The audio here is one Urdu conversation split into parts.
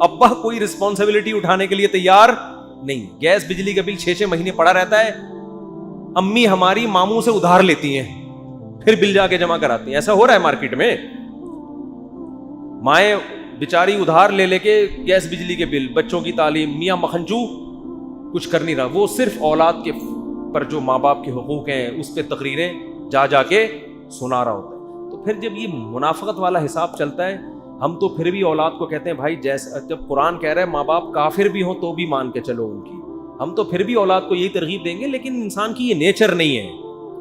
ابا کوئی رسپانسبلٹی اٹھانے کے لیے تیار نہیں. گیس بجلی کا بل 6 مہینے پڑا رہتا ہے, امی ہماری ماموں سے ادھار لیتی ہیں, پھر بل جا کے جمع کراتی ہیں. ایسا ہو رہا ہے مارکیٹ میں, مائیں بیچاری ادھار لے لے کے گیس بجلی کے بل, بچوں کی تعلیم, میاں مکھنچو کچھ کر نہیں رہا, وہ صرف اولاد کے پر جو ماں باپ کے حقوق ہیں اس پہ تقریریں جا جا کے سنا رہا ہوتا ہے. تو پھر جب یہ منافقت والا حساب چلتا ہے, ہم تو پھر بھی اولاد کو کہتے ہیں بھائی جیسا جب قرآن کہہ رہا ہے ماں باپ کافر بھی ہوں تو بھی مان کے چلو ان کی, ہم تو پھر بھی اولاد کو یہی ترغیب دیں گے, لیکن انسان کی یہ نیچر نہیں ہے,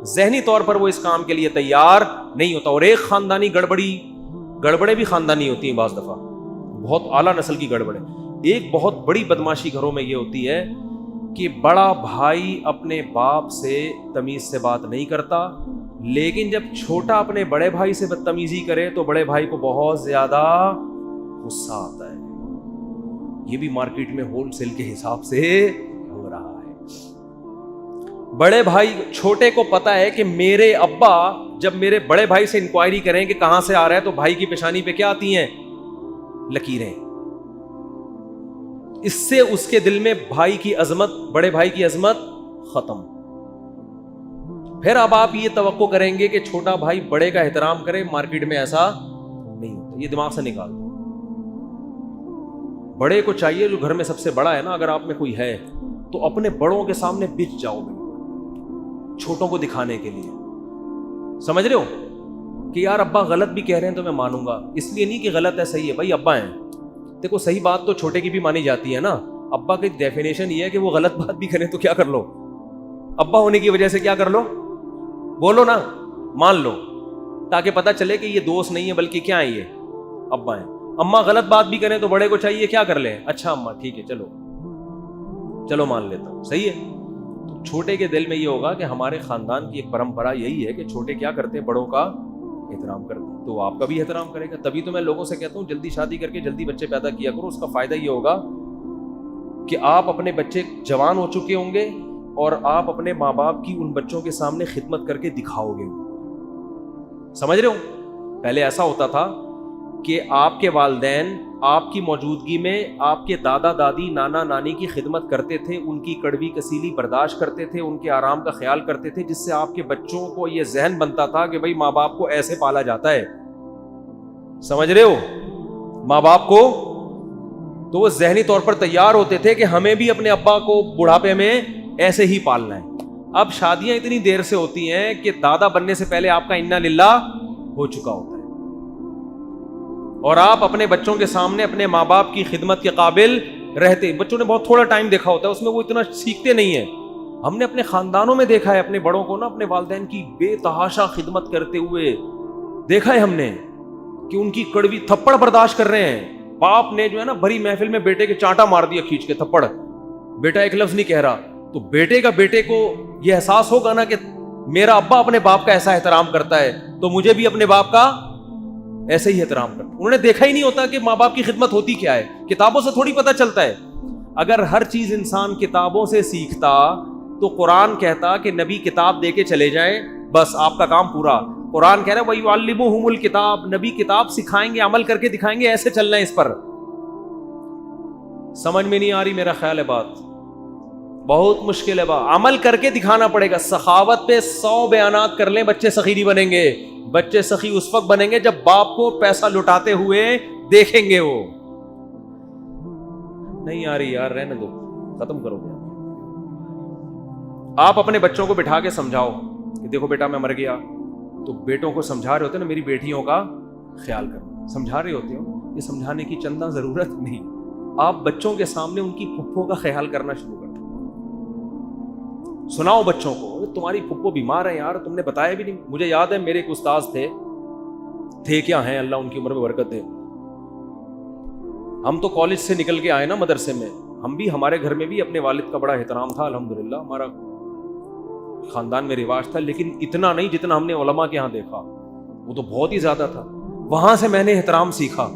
ذہنی طور پر وہ اس کام کے لیے تیار نہیں ہوتا. اور ایک خاندانی گڑبڑیں بھی خاندانی ہوتی ہیں بعض دفعہ, بہت اعلیٰ نسل کی گڑبڑیں. ایک بہت بڑی بدماشی گھروں میں یہ ہوتی ہے کہ بڑا بھائی اپنے باپ سے تمیز سے بات نہیں کرتا, لیکن جب چھوٹا اپنے بڑے بھائی سے بدتمیزی کرے تو بڑے بھائی کو بہت زیادہ غصہ آتا ہے. یہ بھی مارکیٹ میں ہول سیل کے حساب سے ہو رہا ہے. بڑے بھائی چھوٹے کو پتا ہے کہ میرے ابا جب میرے بڑے بھائی سے انکوائری کریں کہ کہاں سے آ رہا ہے تو بھائی کی پیشانی پہ کیا آتی ہیں, لکیریں. اس سے اس کے دل میں بھائی کی عظمت, بڑے بھائی کی عظمت ختم. پھر اب آپ یہ توقع کریں گے کہ چھوٹا بھائی بڑے کا احترام کرے, مارکیٹ میں ایسا نہیں ہوتا, یہ دماغ سے نکال دو. بڑے کو چاہیے, جو گھر میں سب سے بڑا ہے نا, اگر آپ میں کوئی ہے تو اپنے بڑوں کے سامنے بچ جاؤ چھوٹوں کو دکھانے کے لیے. سمجھ رہے ہو کہ یار ابا غلط بھی کہہ رہے ہیں تو میں مانوں گا, اس لیے نہیں کہ غلط ہے صحیح ہے, بھائی ابا ہیں. دیکھو صحیح بات تو چھوٹے کی بھی مانی جاتی ہے نا, ابا کی ڈیفینیشن یہ ہے کہ وہ غلط بات بھی کریں تو کیا کر لو, ابا ہونے کی وجہ سے کیا کر لو, بولو نا, مان لو, تاکہ پتہ چلے کہ یہ دوست نہیں ہے بلکہ کیا ہے, یہ ابا ہیں. اماں غلط بات بھی کریں تو بڑے کو چاہیے کیا کر لیں, اچھا اماں ٹھیک ہے چلو مان لیتا ہوں, صحیح ہے. تو چھوٹے کے دل میں یہ ہوگا کہ ہمارے خاندان کی ایک پرمپرا یہی ہے کہ چھوٹے کیا کرتے ہیں, بڑوں کا احترام کرتے ہیں, تو آپ کا بھی احترام کرے گا. تبھی تو میں لوگوں سے کہتا ہوں جلدی شادی کر کے جلدی بچے پیدا کیا کرو. اس کا فائدہ یہ ہوگا کہ آپ اپنے بچے جوان ہو چکے ہوں گے اور آپ اپنے ماں باپ کی ان بچوں کے سامنے خدمت کر کے دکھاؤ گے. سمجھ رہے ہو, پہلے ایسا ہوتا تھا کہ آپ کے والدین آپ کی موجودگی میں آپ کے دادا دادی نانا نانی کی خدمت کرتے تھے, ان کی کڑوی کسیلی برداشت کرتے تھے, ان کے آرام کا خیال کرتے تھے, جس سے آپ کے بچوں کو یہ ذہن بنتا تھا کہ بھائی ماں باپ کو ایسے پالا جاتا ہے. سمجھ رہے ہو, ماں باپ کو تو وہ ذہنی طور پر تیار ہوتے تھے کہ ہمیں بھی اپنے ابا کو بڑھاپے میں ایسے ہی پالنا ہے. اب شادیاں اتنی دیر سے ہوتی ہیں کہ دادا بننے سے پہلے آپ کا انا للہ ہو چکا ہوتا ہے, اور آپ اپنے بچوں کے سامنے اپنے ماں باپ کی خدمت کے قابل رہتے. بچوں نے بہت تھوڑا ٹائم دیکھا ہوتا ہے, اس میں وہ اتنا سیکھتے نہیں ہیں. ہم نے اپنے خاندانوں میں دیکھا ہے اپنے بڑوں کو نا, اپنے والدین کی بے تحاشا خدمت کرتے ہوئے دیکھا ہے ہم نے کہ ان کی کڑوی تھپڑ برداشت کر رہے ہیں. باپ نے جو ہے نا بھری محفل میں بیٹے کے چانٹا مار دیا کھینچ کے تھپڑ, بیٹا ایک لفظ نہیں کہہ رہا, تو بیٹے کو یہ احساس ہوگا نا کہ میرا ابا اپنے باپ کا ایسا احترام کرتا ہے تو مجھے بھی اپنے باپ کا ایسے ہی احترام کرتا. انہوں نے دیکھا ہی نہیں ہوتا کہ ماں باپ کی خدمت ہوتی کیا ہے, کتابوں سے تھوڑی پتہ چلتا ہے. اگر ہر چیز انسان کتابوں سے سیکھتا تو قرآن کہتا کہ نبی کتاب دے کے چلے جائیں, بس آپ کا کام پورا. قرآن کہہ رہا ہے وَيُعَلِّمُهُمُ الْكِتَابَ, نبی کتاب سکھائیں گے, عمل کر کے دکھائیں گے, ایسے چلنا ہے اس پر. سمجھ میں نہیں آ رہی, میرا خیال ہے بات بہت مشکل ہے. عمل کر کے دکھانا پڑے گا. سخاوت پہ 100 بیانات کر لیں, بچے سخی نہیں بنیں گے. بچے سخی اس وقت بنیں گے جب باپ کو پیسہ لٹاتے ہوئے دیکھیں گے. وہ نہیں آ رہی یار, رہنے دو, ختم کرو. آپ اپنے بچوں کو بٹھا کے سمجھاؤ کہ دیکھو بیٹا میں مر گیا, تو بیٹوں کو سمجھا رہے ہوتے نا میری بیٹیوں کا خیال کرنا, سمجھا رہے ہوتے ہو. یہ سمجھانے کی چندہ ضرورت نہیں. آپ بچوں کے سامنے ان کی پھپھو کا خیال کرنا شروع کر دو. سناؤ بچوں کو تمہاری پھپھو بیمار ہے یار, تم نے بتایا بھی نہیں. مجھے یاد ہے میرے ایک استاذ تھے کیا ہیں, اللہ ان کی عمر میں برکت دے. ہم تو کالج سے نکل کے آئے نا مدرسے میں, ہم بھی ہمارے گھر میں بھی اپنے والد کا بڑا احترام تھا الحمدللہ, ہمارا خاندان میں رواج تھا, لیکن اتنا نہیں جتنا ہم نے علماء کے ہاں دیکھا. وہ تو بہت ہی زیادہ تھا. وہاں سے میں نے احترام سیکھا.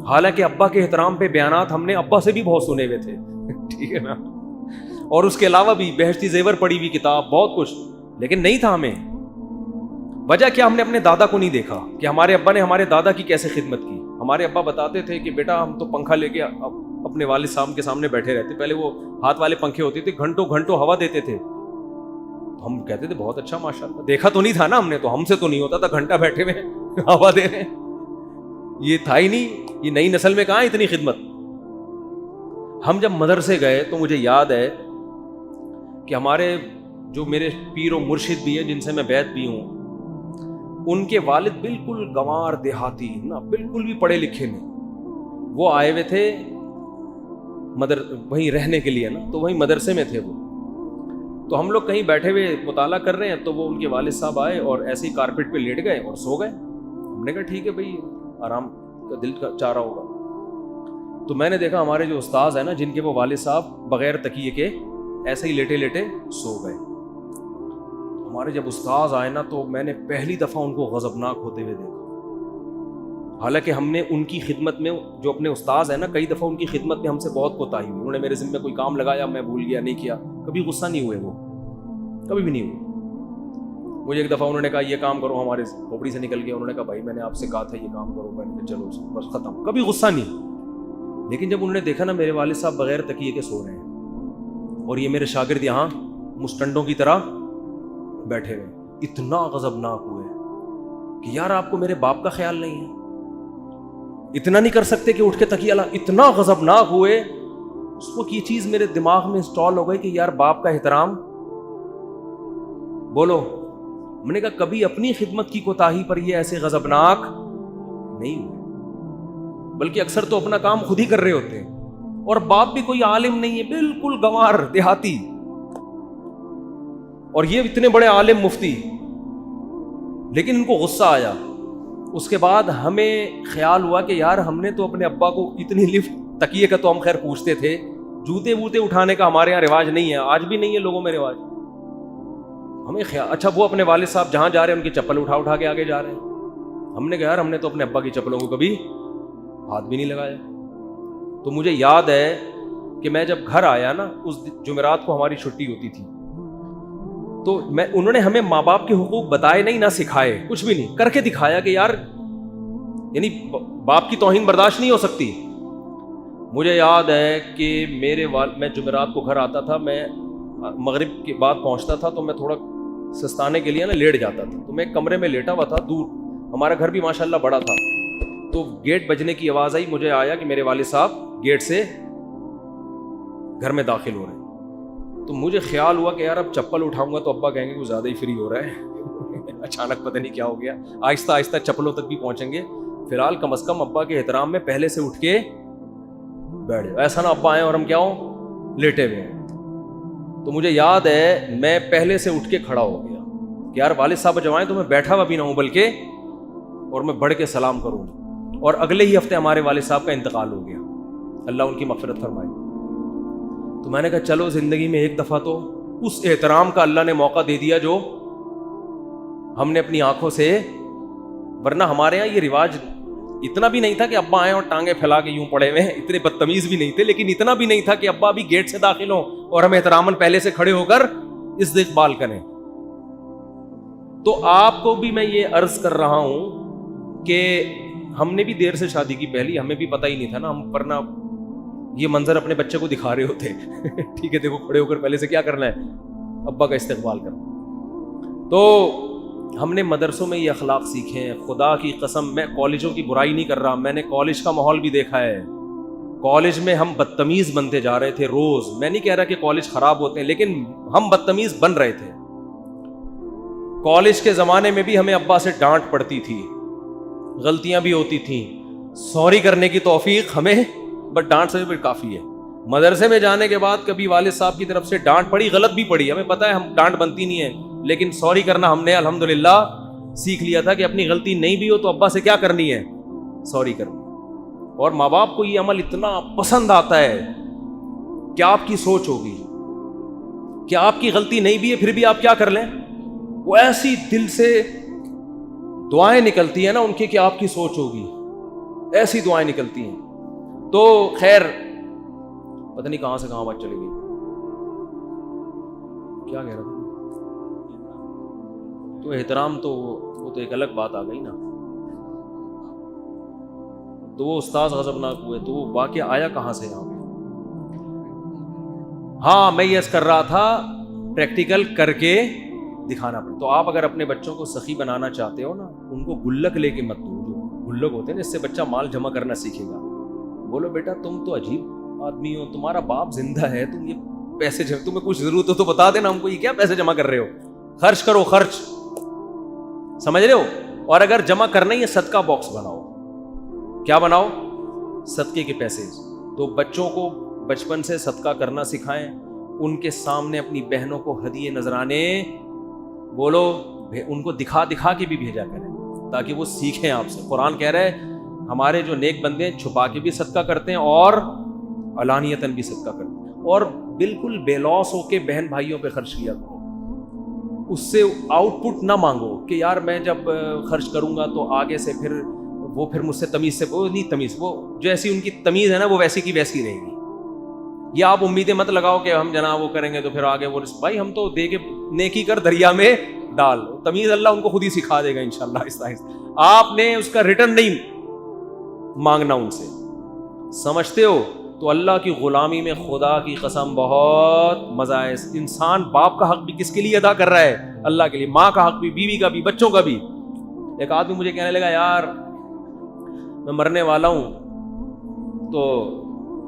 حالانکہ ابا کے احترام پہ بیانات ہم نے ابا سے بھی بہت سنے ہوئے تھے, ٹھیک ہے نا, اور اس کے علاوہ بھی بہشتی زیور پڑھی ہوئی کتاب, بہت کچھ, لیکن نہیں تھا ہمیں. وجہ کیا, ہم نے اپنے دادا کو نہیں دیکھا کہ ہمارے ابا نے ہمارے دادا کی کیسے خدمت کی. ہمارے ابا بتاتے تھے کہ بیٹا ہم تو پنکھا لے کے اپنے والد صاحب کے سامنے بیٹھے رہتے. پہلے وہ ہاتھ والے پنکھے ہوتے تھے, گھنٹوں گھنٹوں ہوا دیتے تھے. ہم کہتے تھے بہت اچھا ماشاء اللہ, دیکھا تو نہیں تھا نا ہم نے, تو ہم سے تو نہیں ہوتا تھا گھنٹہ بیٹھے ہوئے ہوا دے رہے ہیں, یہ تھا ہی نہیں. یہ نئی نسل میں کہاں اتنی خدمت. ہم جب مدرسے گئے تو مجھے یاد ہے کہ ہمارے جو میرے پیر و مرشد بھی ہیں جن سے میں بیعت بھی ہوں, ان کے والد بالکل گنوار دیہاتی نا, بالکل بھی پڑھے لکھے نہیں. وہ آئے ہوئے تھے وہیں رہنے کے لیے نا, تو وہیں مدرسے میں تھے وہ. تو ہم لوگ کہیں بیٹھے ہوئے مطالعہ کر رہے ہیں, تو وہ ان کے والد صاحب آئے اور ایسے ہی کارپیٹ پہ لیٹ گئے اور سو گئے. ہم نے کہا ٹھیک ہے بھائی, آرام کا دل کا چاہ رہا ہوگا. تو میں نے دیکھا ہمارے جو استاذ ہیں نا, جن کے وہ والد صاحب بغیر تکیے کے ایسے ہی لیٹے لیٹے سو گئے. ہمارے جب استاذ آئے نا, تو میں نے پہلی دفعہ ان کو غضبناک ہوتے ہوئے دیکھا. حالانکہ ہم نے ان کی خدمت میں, جو اپنے استاذ ہیں نا, کئی دفعہ ان کی خدمت میں ہم سے بہت کوتاہی ہوئی. انہوں نے میرے ذمہ میں کوئی کام لگایا, میں بھول گیا, نہیں کیا, کبھی غصہ نہیں ہوئے, وہ کبھی بھی نہیں ہوئے. مجھے ایک دفعہ انہوں نے کہا یہ کام کرو, ہمارے کھوپڑی سے نکل گیا. انہوں نے کہا بھائی میں نے آپ سے کہا تھا یہ کام کرو, میں نے کہا چلو بس ختم, کبھی غصہ نہیں. لیکن جب انہوں نے دیکھا نا میرے والد صاحب بغیر تکیے کے سو رہے ہیں اور یہ میرے شاگرد یہاں مستنڈوں کی طرح بیٹھے ہوئے, اتنا غضبناک ہوئے کہ یار آپ کو میرے باپ کا خیال نہیں ہے, اتنا نہیں کر سکتے کہ اٹھ کے تکیہ لا. اتنا غضبناک ہوئے. اس وقت یہ چیز میرے دماغ میں انسٹال ہو گئی کہ یار باپ کا احترام بولو. میں نے کہا کبھی اپنی خدمت کی کوتاہی پر یہ ایسے غضبناک نہیں ہوئے, بلکہ اکثر تو اپنا کام خود ہی کر رہے ہوتے ہیں. اور باپ بھی کوئی عالم نہیں ہے, بالکل گنوار دیہاتی, اور یہ اتنے بڑے عالم مفتی, لیکن ان کو غصہ آیا. اس کے بعد ہمیں خیال ہوا کہ یار ہم نے تو اپنے ابا کو اتنی لفٹ, تکیے کا تو ہم خیر پوچھتے تھے, جوتے ووتے اٹھانے کا ہمارے یہاں رواج نہیں ہے, آج بھی نہیں ہے لوگوں میں رواج. ہمیں خیال, اچھا وہ اپنے والد صاحب جہاں جا رہے ہیں ان کی چپل اٹھا اٹھا کے آگے جا رہے ہیں. ہم نے کہا یار ہم نے تو اپنے ابا کی چپلوں کو کبھی ہاتھ بھی نہیں لگایا. تو مجھے یاد ہے کہ میں جب گھر آیا نا, اس جمعرات کو ہماری چھٹی ہوتی تھی, تو انہوں نے ہمیں ماں باپ کے حقوق بتائے نہیں, نہ سکھائے, کچھ بھی نہیں, کر کے دکھایا کہ یار یعنی باپ کی توہین برداشت نہیں ہو سکتی. مجھے یاد ہے کہ میں جمعرات کو گھر آتا تھا, میں مغرب کے بعد پہنچتا تھا, تو میں تھوڑا سستانے کے لیے نا لیٹ جاتا تھا. تو میں ایک کمرے میں لیٹا ہوا تھا, دور, ہمارا گھر بھی ماشاءاللہ بڑا تھا. تو گیٹ بجنے کی آواز آئی, مجھے آیا کہ میرے والد صاحب گیٹ سے گھر میں داخل ہو رہے ہیں. تو مجھے خیال ہوا کہ یار اب چپل اٹھاؤں گا تو ابا کہیں گے وہ زیادہ ہی فری ہو رہا ہے. اچانک پتہ نہیں کیا ہو گیا, آہستہ آہستہ چپلوں تک بھی پہنچیں گے. فی الحال کم از کم ابا کے احترام میں پہلے سے اٹھ کے بیٹھ جائے, ایسا نہ ابا آئے اور ہم کیا ہوں لیٹے ہوئے ہیں. تو مجھے یاد ہے میں پہلے سے اٹھ کے کھڑا ہو گیا کہ یار والد صاحب جب آئیں تو میں بیٹھا ہوا بھی نہ ہوں, بلکہ اور میں بڑھ کے سلام کروں. اور اگلے ہی ہفتے ہمارے والد صاحب کا انتقال ہو گیا, اللہ ان کی مغفرت فرمائے. تو میں نے کہا چلو زندگی میں ایک دفعہ تو اس احترام کا اللہ نے موقع دے دیا جو ہم نے اپنی آنکھوں سے, ورنہ ہمارے یہاں یہ رواج اتنا بھی نہیں تھا کہ ابا آئیں اور ٹانگیں پھیلا کے یوں پڑے ہوئے ہیں, اتنے بدتمیز بھی نہیں تھے, لیکن اتنا بھی نہیں تھا کہ ابا بھی گیٹ سے داخل ہوں اور ہم احتراماً پہلے سے کھڑے ہو کر استقبال کریں. تو آپ کو بھی میں یہ عرض کر رہا ہوں کہ ہم نے بھی دیر سے شادی کی, پہلی ہمیں بھی پتہ ہی نہیں تھا نا, ہم ورنہ یہ منظر اپنے بچے کو دکھا رہے ہوتے ٹھیک ہے دیکھو کھڑے ہو کر پہلے سے کیا کرنا ہے, ابا کا استقبال کرنا. تو ہم نے مدرسوں میں یہ اخلاق سیکھے ہیں. خدا کی قسم میں کالجوں کی برائی نہیں کر رہا, میں نے کالج کا ماحول بھی دیکھا ہے. کالج میں ہم بدتمیز بنتے جا رہے تھے روز. میں نہیں کہہ رہا کہ کالج خراب ہوتے ہیں, لیکن ہم بدتمیز بن رہے تھے. کالج کے زمانے میں بھی ہمیں ابا سے ڈانٹ پڑتی تھی, غلطیاں بھی ہوتی تھیں, سوری کرنے کی توفیق ہمیں, بٹ ڈانٹ سے بھی کافی ہے. مدرسے میں جانے کے بعد کبھی والد صاحب کی طرف سے ڈانٹ پڑی, غلط بھی پڑی, ہمیں پتہ ہے ہم ڈانٹ بنتی نہیں ہے, لیکن سوری کرنا ہم نے الحمدللہ سیکھ لیا تھا کہ اپنی غلطی نہیں بھی ہو تو ابا سے کیا کرنی ہے, سوری کرنی. اور ماں باپ کو یہ عمل اتنا پسند آتا ہے. کیا آپ کی سوچ ہوگی کہ آپ کی غلطی نہیں بھی ہے پھر بھی آپ کیا کر لیں, وہ ایسی دل سے دعائیں نکلتی ہیں نا ان کی کہ آپ کی سوچ ہوگی, ایسی دعائیں نکلتی ہیں. تو خیر پتہ نہیں کہاں سے کہاں بات چلی گئی, کیا کہہ رہا تھا. تو احترام تو وہ تو ایک الگ بات آ گئی نا. تو وہ استاذ غضبناک ہوئے. تو وہ واقعہ آیا کہاں سے یہاں پہ؟ ہاں میں یہ کر رہا تھا پریکٹیکل کر کے دکھانا پڑے. تو آپ اگر اپنے بچوں کو سخی بنانا چاہتے ہو نا, ان کو گلک لے کے مت دو. جو گلک ہوتے ہیں نا, اس سے بچہ مال جمع کرنا سیکھے گا. بولو بیٹا تم تو عجیب آدمی ہو, تمہارا باپ زندہ ہے, تم یہ پیسے تمہیں کچھ ضرورت ہو تو بتا دینا ہم کو, یہ کیا پیسے جمع کر رہے ہو, خرچ کرو خرچ, سمجھ رہے ہو. اور اگر جمع کرنا ہی ہے صدقہ باکس بناؤ. کیا بناؤ؟ صدقے کے پیسے. تو بچوں کو بچپن سے صدقہ کرنا سکھائیں. ان کے سامنے اپنی بہنوں کو ہدیے نذرانے بولو, ان کو دکھا دکھا کے بھی بھیجا کریں تاکہ وہ سیکھیں آپ سے. قرآن کہہ رہا ہے ہمارے جو نیک بندے چھپا کے بھی صدقہ کرتے ہیں اور علانیتاً بھی صدقہ کرتے ہیں. اور بالکل بے لوس ہو کے بہن بھائیوں پہ خرچ کیا کرو. اس سے آؤٹ پٹ نہ مانگو کہ یار میں جب خرچ کروں گا تو آگے سے پھر مجھ سے تمیز سے, وہ نہیں تمیز, وہ جیسی ان کی تمیز ہے نا وہ ویسی کی ویسی رہے گی. یا آپ امیدیں مت لگاؤ کہ ہم جناب وہ کریں گے تو پھر آگے وہ, بھائی ہم تو دے کے نیکی کر دریا میں ڈال. تمیز اللہ ان کو خود ہی سکھا دے گا انشاءاللہ آہستہ آہستہ. آپ نے اس کا ریٹرن نہیں مانگنا ان سے, سمجھتے ہو. تو اللہ کی غلامی میں خدا کی قسم بہت مزہ ہے. انسان باپ کا حق بھی کس کے لیے ادا کر رہا ہے؟ اللہ کے لیے. ماں کا حق بھی, بیوی کا بھی, بچوں کا بھی. ایک آدمی مجھے کہنے لگا یار میں مرنے والا ہوں, تو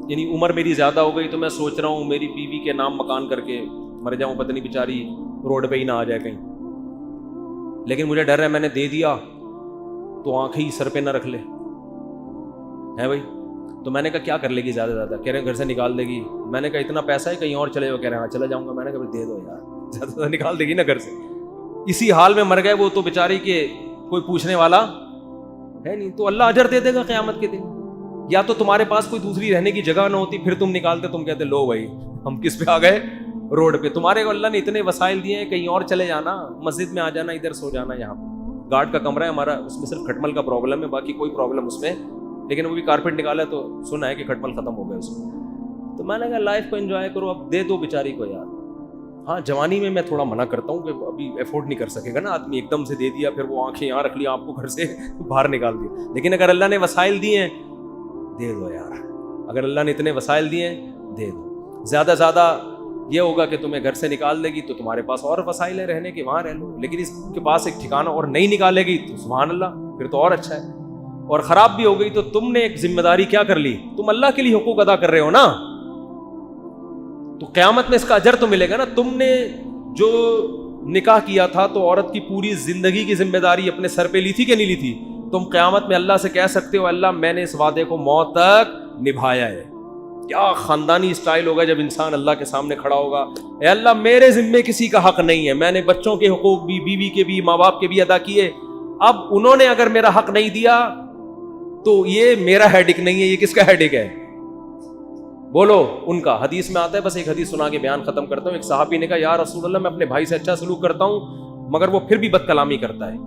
یعنی عمر میری زیادہ ہو گئی, تو میں سوچ رہا ہوں میری بیوی کے نام مکان کر کے مر جاؤں, پتہ نہیں بیچاری روڈ پہ ہی نہ آ جائے کہیں. لیکن مجھے ڈر ہے میں نے دے دیا تو آنکھیں ہی سر پہ نہ رکھ لے ہے بھائی. تو میں نے کہا کیا کر لے گی زیادہ زیادہ؟ کہہ رہے ہیں گھر سے نکال دے گی. میں نے کہا اتنا پیسہ ہے کہیں اور چلے جاؤ. کہہ رہے ہیں ہاں چلا جاؤں گا. میں نے کہا دے دو یار, زیادہ زیادہ نکال دے گی نا گھر سے. اسی حال میں مر گئے وہ تو بیچاری کے کوئی پوچھنے والا ہے نہیں. تو اللہ اجر دے دے گا قیامت کے دن. یا تو تمہارے پاس کوئی دوسری رہنے کی جگہ نہ ہوتی, پھر تم نکالتے, تم کہتے لو بھائی ہم کس پہ آ گئے, روڈ پہ. تمہارے کو اللہ نے اتنے وسائل دیے ہیں, کہیں اور چلے جانا, مسجد میں آ جانا, ادھر سو جانا. یہاں پہ گارڈ کا کمرہ ہے ہمارا, اس میں صرف کھٹمل کا پرابلم ہے, باقی کوئی پرابلم اس میں, لیکن وہ بھی کارپیٹ نکالا ہے تو سنا ہے کہ کھٹمل ختم ہو گیا اس میں. تو میں نے کہا لائف کو انجوائے کرو, اب دے دو بیچاری کو یار. ہاں جوانی میں تھوڑا منع کرتا ہوں کہ ابھی افورڈ نہیں کر سکے گا نا آدمی, ایک دم سے دے دیا پھر وہ آنکھیں یہاں رکھ لی, آپ کو گھر سے باہر نکال دیا. لیکن اگر اللہ نے وسائل دیے ہیں دے دو یار. اگر اللہ نے اتنے وسائل دیے ہیں دے دو. زیادہ زیادہ یہ ہوگا کہ تمہیں گھر سے نکال دے گی تو تمہارے پاس اور وسائل ہیں رہنے کے, وہاں رہ لو. لیکن اس کے پاس ایک ٹھکانہ اور نہیں نکالے گی تو سبحان اللہ, پھر تو اور اچھا ہے. اور خراب بھی ہو گئی تو تم نے ایک ذمہ داری کیا کر لی, تم اللہ کے لیے حقوق ادا کر رہے ہو نا, تو قیامت میں اس کا اجر تو ملے گا نا. تم نے جو نکاح کیا تھا تو عورت کی پوری زندگی کی ذمہ داری اپنے سر پہ لی تھی کہ نہیں لی تھی؟ تم قیامت میں اللہ سے کہہ سکتے ہو اللہ میں نے اس وعدے کو موت تک نبھایا ہے. کیا خاندانی اسٹائل ہوگا جب انسان اللہ کے سامنے کھڑا ہوگا, اے اللہ میرے ذمے کسی کا حق نہیں ہے, میں نے بچوں کے حقوق بھی, بیوی کے بھی, ماں باپ کے بھی ادا کیے, اب انہوں نے اگر میرا حق نہیں دیا تو یہ میرا ہیڈک نہیں ہے, یہ کس کا ہیڈک ہے؟ بولو ان کا. حدیث میں آتا ہے, بس ایک حدیث سنا کے بیان ختم کرتا ہوں. ایک صحابی نے کہا یا رسول اللہ میں اپنے بھائی سے اچھا سلوک کرتا ہوں مگر وہ پھر بھی بد کلامی کرتا ہے.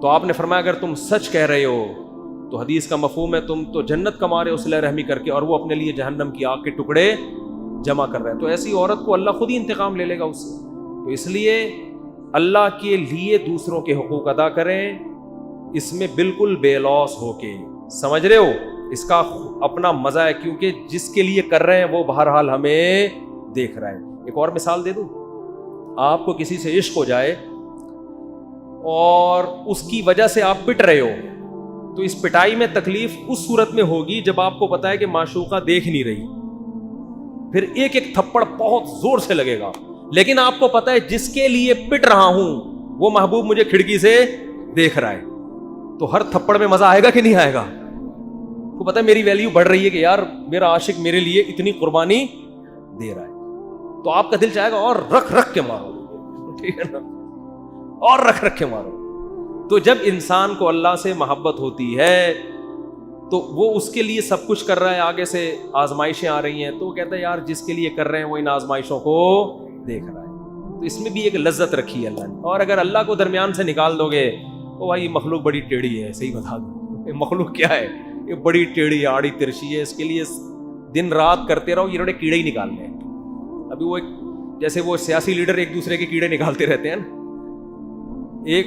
تو آپ نے فرمایا اگر تم سچ کہہ رہے ہو تو حدیث کا مفہوم ہے تم تو جنت کما رہے ہو صلہ رحمی کر کے, اور وہ اپنے لیے جہنم کی آگ کے ٹکڑے جمع کر رہے ہیں. تو ایسی عورت کو اللہ خود ہی انتقام لے لے گا اس سے. تو اس لیے اللہ کے لیے دوسروں کے حقوق ادا کریں, اس میں بالکل بے لوس ہو کے, سمجھ رہے ہو, اس کا اپنا مزہ ہے کیونکہ جس کے لیے کر رہے ہیں وہ بہرحال ہمیں دیکھ رہا ہے. ایک اور مثال دے دوں, آپ کو کسی سے عشق ہو جائے اور اس کی وجہ سے آپ پٹ رہے ہو, تو اس پٹائی میں تکلیف اس صورت میں ہوگی جب آپ کو پتا ہے کہ معشوقہ دیکھ نہیں رہی, پھر ایک ایک تھپڑ بہت زور سے لگے گا. لیکن آپ کو پتا ہے جس کے لیے پٹ رہا ہوں وہ محبوب مجھے کھڑکی سے دیکھ رہا ہے, تو ہر تھپڑ میں مزہ آئے گا کہ نہیں آئے گا؟ کو پتا ہے میری ویلیو بڑھ رہی ہے کہ یار میرا عاشق میرے لیے اتنی قربانی دے رہا ہے, تو آپ کا دل چاہے گا اور رکھ رکھ کے مارو, ٹھیک ہے نا, اور رکھ رکھ کے مارو. تو جب انسان کو اللہ سے محبت ہوتی ہے تو وہ اس کے لیے سب کچھ کر رہا ہے, آگے سے آزمائشیں آ رہی ہیں تو وہ کہتا ہے یار جس کے لیے کر رہے ہیں وہ ان آزمائشوں کو دیکھ رہا ہے. تو اس میں بھی ایک لذت رکھی ہے اللہ نے. اور اگر اللہ کو درمیان سے نکال دو گے تو بھائی مخلوق بڑی ٹیڑھی ہے, صحیح بتا دو, مخلوق کیا ہے, یہ بڑی ٹیڑھی آڑی ترشی ہے, اس کے لیے دن رات کرتے رہو, یہ کیڑے ہی نکالنے ہیں. ابھی وہ جیسے وہ سیاسی لیڈر ایک دوسرے کے کیڑے نکالتے رہتے ہیں نا, ایک